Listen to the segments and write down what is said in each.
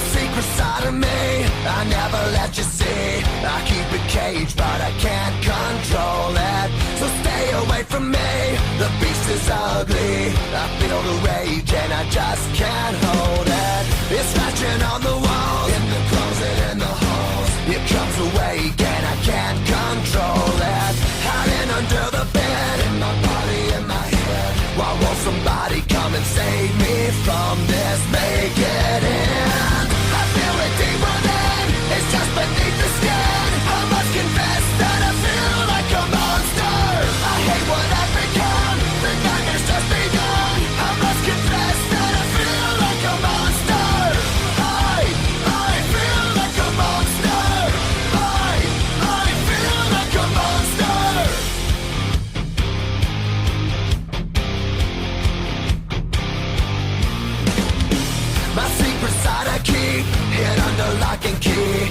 the secret side of me I never let you see. I keep it caged, but I can't control it. So stay away from me, the beast is ugly. I feel the rage and I just can't hold it. It's scratching on the walls, in the closet, in the halls. It comes awake and I can't control it. Hiding under the bed, in my body, in my head. Why won't somebody come and save me from this? Make it end. I feel it deep within, it's just beneath the skin. I must confess that I feel like a monster. I hate what I've become, the nightmare's just begun. I must confess that I feel like a monster. I feel like a monster. I feel like a monster. My secret side I keep hid under lock and key.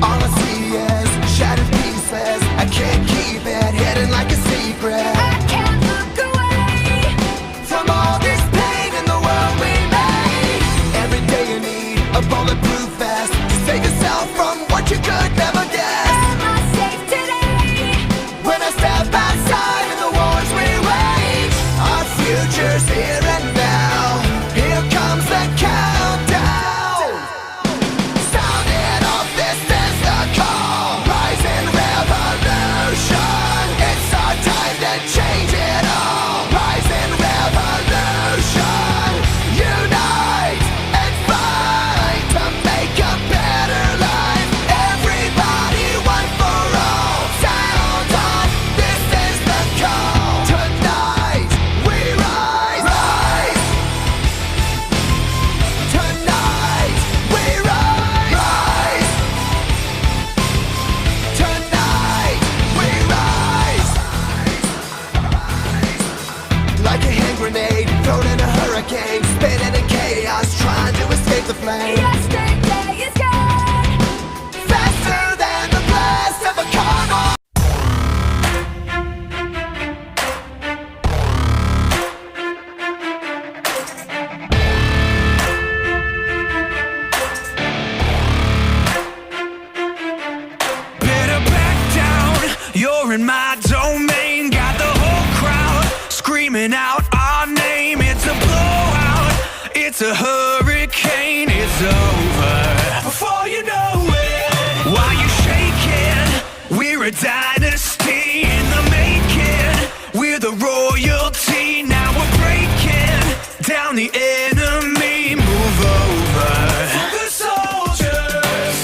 All I see is shattered pieces. I can't keep it hidden like a secret. I can't look away From all this pain in the world we made. Every day you need a bulletproof vest to save yourself from what you could never guess. Am I safe today? When I step outside in the wars we wage, our future's here and now. Here comes the countdown. Sounding off, this is the call. Rising revolution. It's our time to change it all. Rising revolution. Unite and fight to make a better life. Everybody, one for all. Sound off, this is the call. Tonight we rise, rise. Tonight we rise, rise. Tonight we rise. Like a hand grenade thrown in a hurricane, spinning in chaos, trying to escape the flame. Yesterday is gone. Faster than the blast of a car. Better back down, you're in my domain. Got the whole crowd screaming out our name. It's a blowout, it's a hurricane. It's over before you know it. While you're shaking, we're a dynasty in the making. We're the royalty, now we're breaking down the enemy. Move over for the soldiers.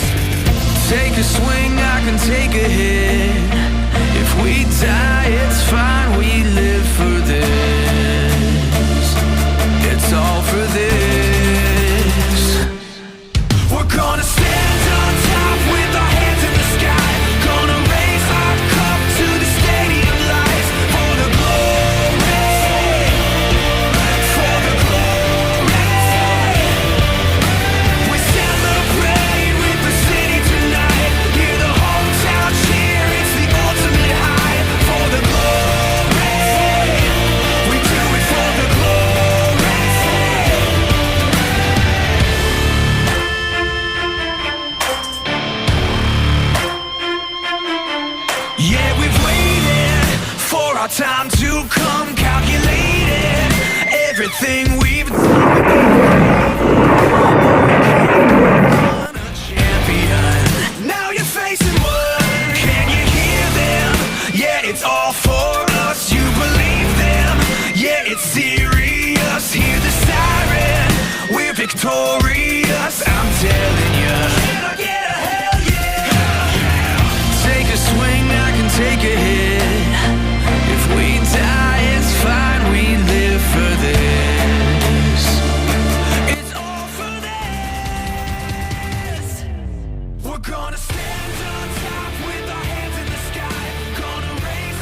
Take a swing, I can take a hit. If we die, it's fine, we live for this. It's all for this. We're gonna stand on top with our hands in the sky. Gonna raise our cup to the stadium lights. For the glory, for the glory. We celebrate with the city tonight. Hear the hometown cheer, it's the ultimate high. For the glory, we do it for the glory. Yeah, we've waited for our time to come. Calculated everything we've done. A champion. Now you're facing one. Can you hear them? Yeah, it's all for us. You believe them? Yeah, it's serious. Hear the siren. We're victorious. I'm telling you. Can I get a hell yeah? Take a swing, I can take a hit. If we die, it's fine, we live for this. It's all for this. We're gonna stand on top with our hands in the sky. Gonna raise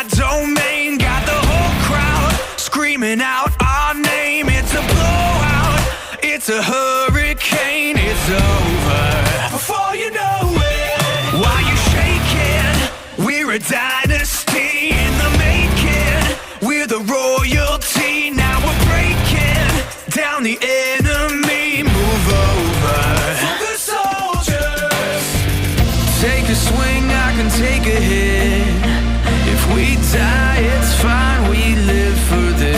my domain. Got the whole crowd screaming out our name. It's a blowout, it's a hurricane. It's over before you know it. While you shaking, we're a dynasty in the making. We're the royalty. Now we're breaking down the enemy. Move over for the soldiers. Take a swing, I can take a hit. If we die, it's fine. We live for this.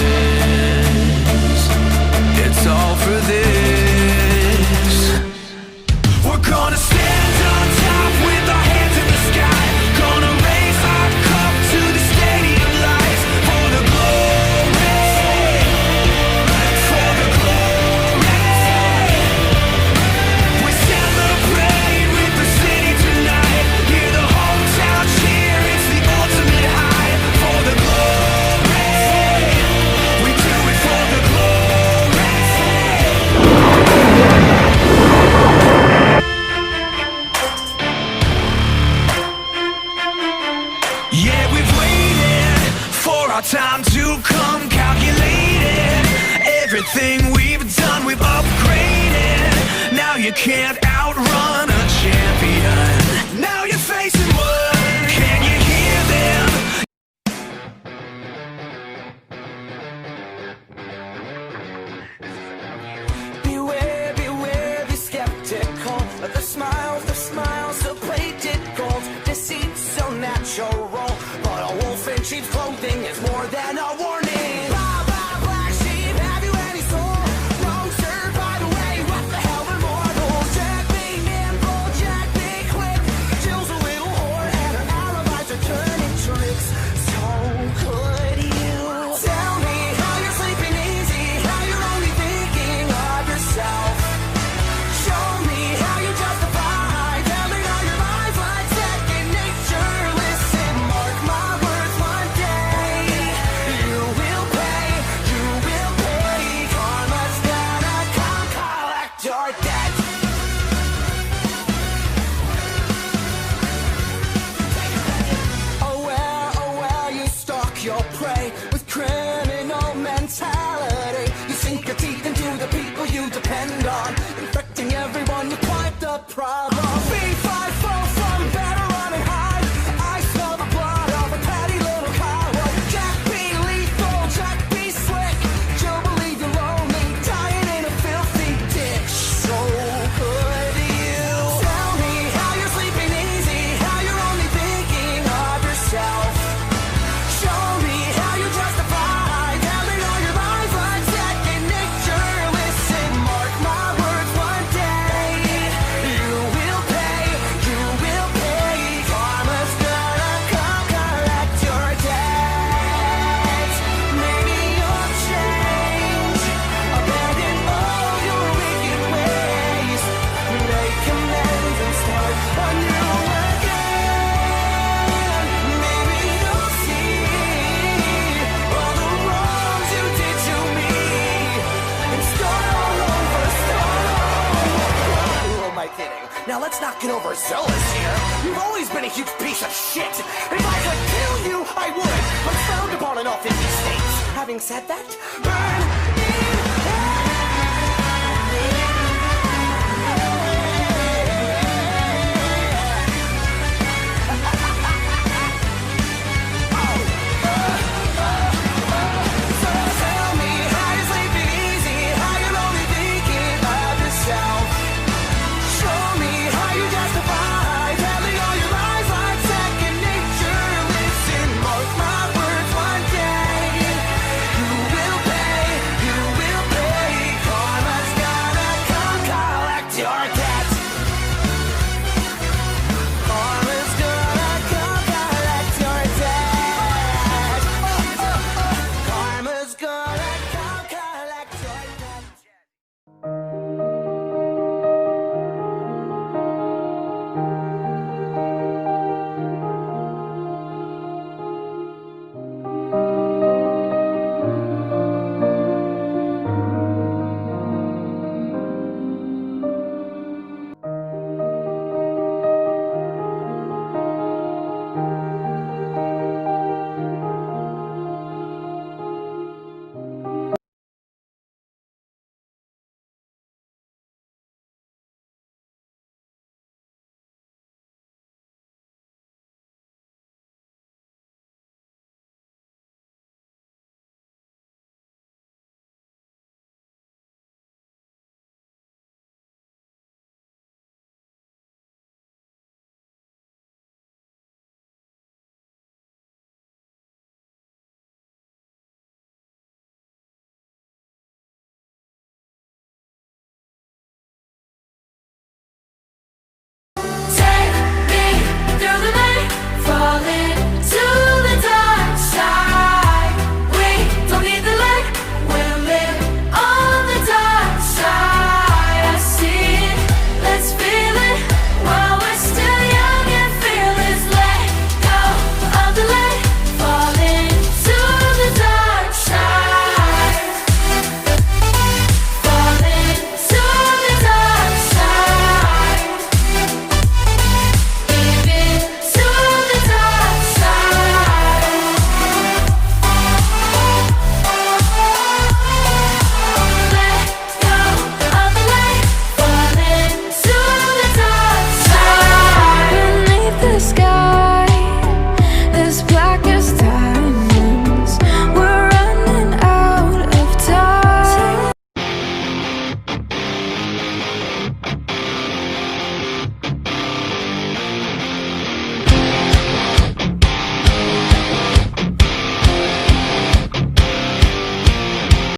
It's all for this. We're gonna stand on top with our hands in the sky. Gonna raise our cup to the stadium lights. For the glory, for the glory. We celebrate with the city tonight. Hear the hometown cheer, it's the ultimate high. For the glory, we do it for the glory. Yeah, we've waited for our time to come. Calculated everything we've done, we've upgraded. Now you can't outrun a champion. Now you're facing one. Can you hear them? Beware, beware, be skeptical. The smiles so plated gold. Deceit so natural. But a wolf in sheep's clothing is more than a warning. Blah, blah, black sheep, have you any soul? Wrong, sir, by the way, what the hell are mortals? Jack be nimble, Jack be quick. Jill's a little whore and her alibis are turning tricks. So could you tell me how you're sleeping easy, how you're only thinking of yourself? Show me how you justify telling all your lies like second nature. Listen, mark my words, one day you will pay, you will pay. Karma's gonna come collect your debt. Oh well, you stalk your prey with criminal mentality. You sink your teeth into the people you depend on, infecting everyone with quite the problem. B5 from better running high. I smell the blood of a petty little coward. Jack be lethal, Jack be slick. You'll believe you're lonely, dying in a filthy ditch. So could you tell me how you're sleeping easy, how you're only thinking of yourself? Show me how you justify telling all your lies like second nature. Listen, mark my words, one day you will pay, you will pay. Karma's gonna come collect your debt. Maybe you'll change, abandon all your wicked ways, make amends and start anew again. Maybe you'll see all the wrongs you did to me and start all over, start all over. Who am I kidding? Now let's not get overzealous here. You've always been a huge piece of shit. If I could kill you, I would, but it's frowned upon in all 50 states. Having said that, burn